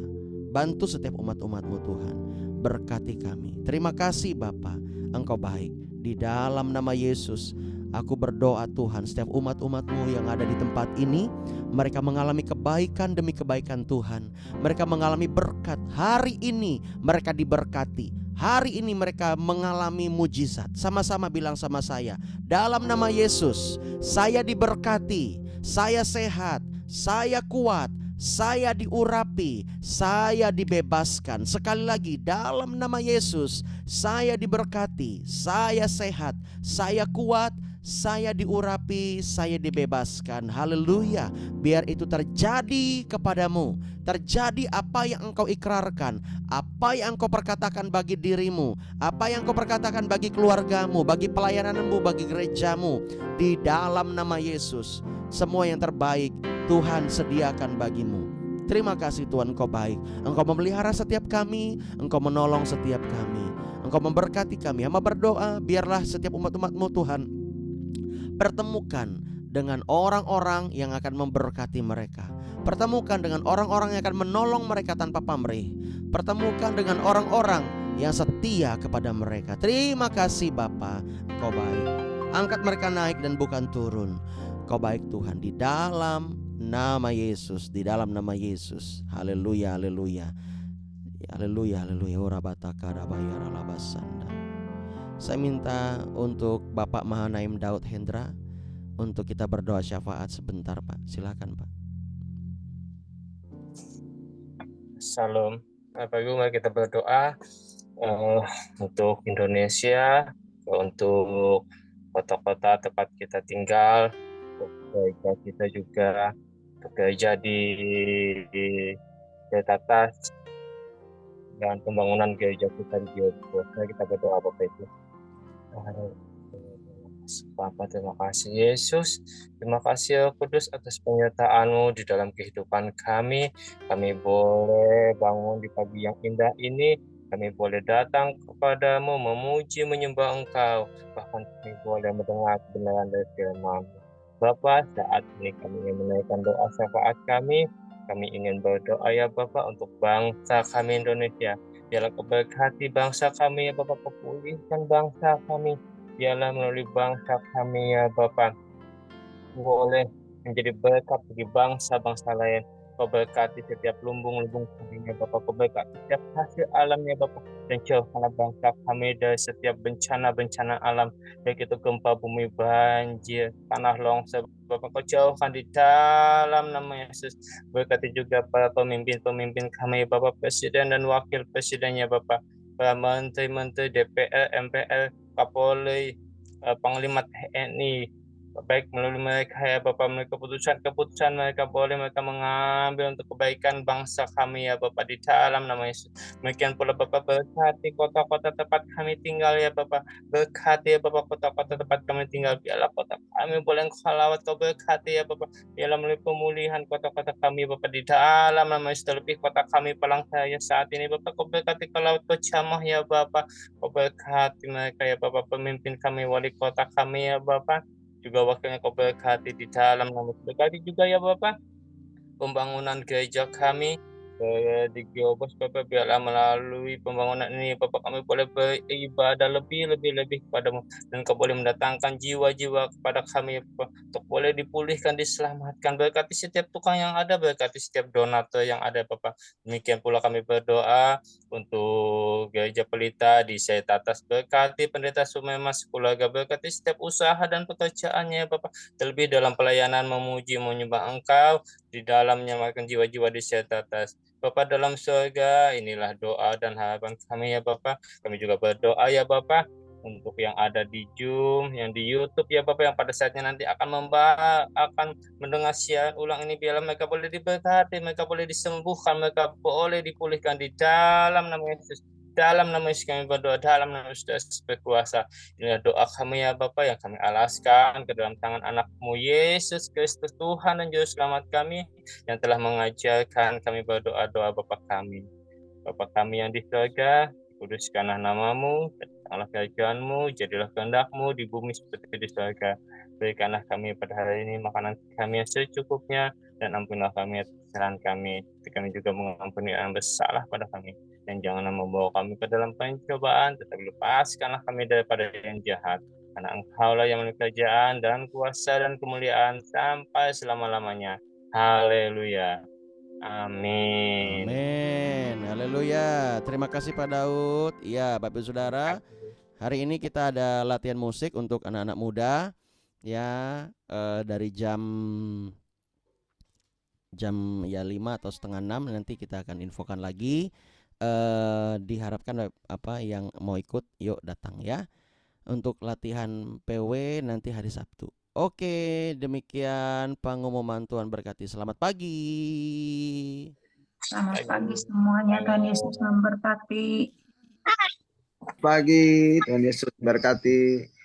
Bantu setiap umat-umat-Mu Tuhan. Berkati kami. Terima kasih Bapa, Engkau baik. Di dalam nama Yesus, aku berdoa Tuhan, setiap umat-umat-Mu yang ada di tempat ini, mereka mengalami kebaikan demi kebaikan Tuhan. Mereka mengalami berkat. Hari ini mereka diberkati. Hari ini mereka mengalami mujizat. Sama-sama bilang sama saya, dalam nama Yesus, saya diberkati, saya sehat, saya kuat, saya diurapi, saya dibebaskan. Sekali lagi, dalam nama Yesus, saya diberkati, saya sehat, saya kuat, saya diurapi, saya dibebaskan. Haleluya. Biar itu terjadi kepadamu. Terjadi apa yang engkau ikrarkan, apa yang engkau perkatakan bagi dirimu, apa yang engkau perkatakan bagi keluargamu, bagi pelayananmu, bagi gerejamu. Di dalam nama Yesus, semua yang terbaik Tuhan sediakan bagimu. Terima kasih Tuhan, Engkau baik. Engkau memelihara setiap kami, Engkau menolong setiap kami, Engkau memberkati kami. Hamba berdoa, biarlah setiap umat-umat-Mu Tuhan pertemukan dengan orang-orang yang akan memberkati mereka. Pertemukan dengan orang-orang yang akan menolong mereka tanpa pamrih. Pertemukan dengan orang-orang yang setia kepada mereka. Terima kasih Bapa, Engkau baik. Angkat mereka naik dan bukan turun. Engkau baik Tuhan, di dalam nama Yesus, di dalam nama Yesus. Haleluya, haleluya. Haleluya, haleluya. Saya minta untuk Bapak Mahanaim Daud Hendra untuk kita berdoa syafaat sebentar Pak. Silakan Pak. Salam. Bapak Ibu, mari kita berdoa untuk Indonesia, untuk kota-kota tempat kita tinggal, untuk gereja kita juga, untuk gereja di Jakarta, dan pembangunan gereja kita di Jogja. Mari kita berdoa Bapak Ibu. Bapak, terima kasih Yesus, terima kasih ya Kudus atas penyertaan-Mu di dalam kehidupan kami. Kami boleh bangun di pagi yang indah ini, kami boleh datang kepadamu, memuji, menyembah Engkau, bahkan kami boleh mendengar kebenaran dari firman-Mu. Bapak, saat ini kami ingin menaikkan doa syafaat kami ingin berdoa ya Bapak untuk bangsa kami Indonesia. Biarlah keberkati bangsa kami ya Bapak, pulihkan bangsa kami. Biarlah melalui bangsa kami ya Bapak, boleh menjadi berkat bagi bangsa-bangsa lain. Kau berkati setiap lumbung-lumbung kami ya Bapak, kau berkati setiap hasil alamnya Bapak, dan jauhkanlah bangsa kami dari setiap bencana-bencana alam, baik itu gempa bumi, banjir, tanah longsor. Bapak, kau jauhkan di dalam nama Yesus. Berkati juga para pemimpin-pemimpin kami Bapak, presiden dan wakil presidennya Bapak, para menteri-menteri DPR, MPR, Kapolri, Panglima TNI, baik melalui mereka ya Bapak, melalui keputusan-keputusan mereka boleh mereka mengambil untuk kebaikan bangsa kami ya Bapak di dalam nama Yesus. Demikian pula Bapak berkati kota-kota tempat kami tinggal ya Bapak, berkati ya Bapak kota-kota tempat kami tinggal, biarlah kota kami boleh Engkau lawat, Kau berkati ya Bapak, biarlah melalui pemulihan kota-kota kami Bapak di dalam nama Yesus, terlebih kota kami Palangkaraya saat ini Bapak, Kau berkati Kau lawat, Kau jamah ya Bapak, Kau berkati mereka ya Bapak, pemimpin kami, wali kota kami ya Bapak, juga wakilnya Kau berkati di dalam nama Yesus. Berkati juga ya Bapak pembangunan gereja kami di Geobos Bapak, biarlah melalui pembangunan ini Bapak kami boleh beribadah lebih kepadamu, dan Kau boleh mendatangkan jiwa-jiwa kepada kami Bapak, untuk boleh dipulihkan, diselamatkan. Berkati setiap tukang yang ada, berkati setiap donatur yang ada Bapak. Demikian pula kami berdoa untuk gereja Pelita di Setatas, berkati pendeta Sumemas keluarga, berkati setiap usaha dan pekerjaannya Bapak, terlebih dalam pelayanan memuji menyembah Engkau di dalamnya makan jiwa-jiwa di Setatas. Bapak dalam surga, inilah doa dan harapan kami ya Bapak. Kami juga berdoa ya Bapak untuk yang ada di Zoom, yang di YouTube ya Bapak, yang pada saatnya nanti akan mendengar siaran ulang ini, biarlah mereka boleh diberkati, mereka boleh disembuhkan, mereka boleh dipulihkan di dalam nama Yesus. Dalam nama Yesus kami berdoa, dalam nama Yesus berkuasa. Inilah doa kami ya Bapak, yang kami alaskan ke dalam tangan anak-Mu Yesus Kristus, Tuhan dan Juru Selamat kami, yang telah mengajarkan kami berdoa doa Bapa kami. Bapa kami yang di surga, kuduskanlah namamu, datanglah kerajaan-Mu, jadilah kehendak-Mu di bumi seperti di surga. Berikanlah kami pada hari ini makanan kami yang secukupnya, dan ampunilah kami atas kesalahan kami, seperti kami juga mengampuni orang bersalah pada kami. Dan janganlah membawa kami ke dalam pencobaan, tetapi lepaskanlah kami daripada yang jahat. Karena Engkaulah yang memiliki kerajaan dan kuasa dan kemuliaan sampai selama-lamanya. Haleluya. Amin. Amin. Haleluya. Terima kasih Pak Daud. Iya, Bapak Ibu Saudara, hari ini kita ada latihan musik untuk anak-anak muda ya, dari jam ya 5 atau setengah 6 nanti kita akan infokan lagi. Diharapkan apa yang mau ikut yuk datang ya, untuk latihan PW nanti hari Sabtu. Oke, demikian pengumuman. Tuhan berkati. Selamat pagi. Selamat pagi semuanya, Tuhan Yesus memberkati. Pagi, Tuhan Yesus berkati.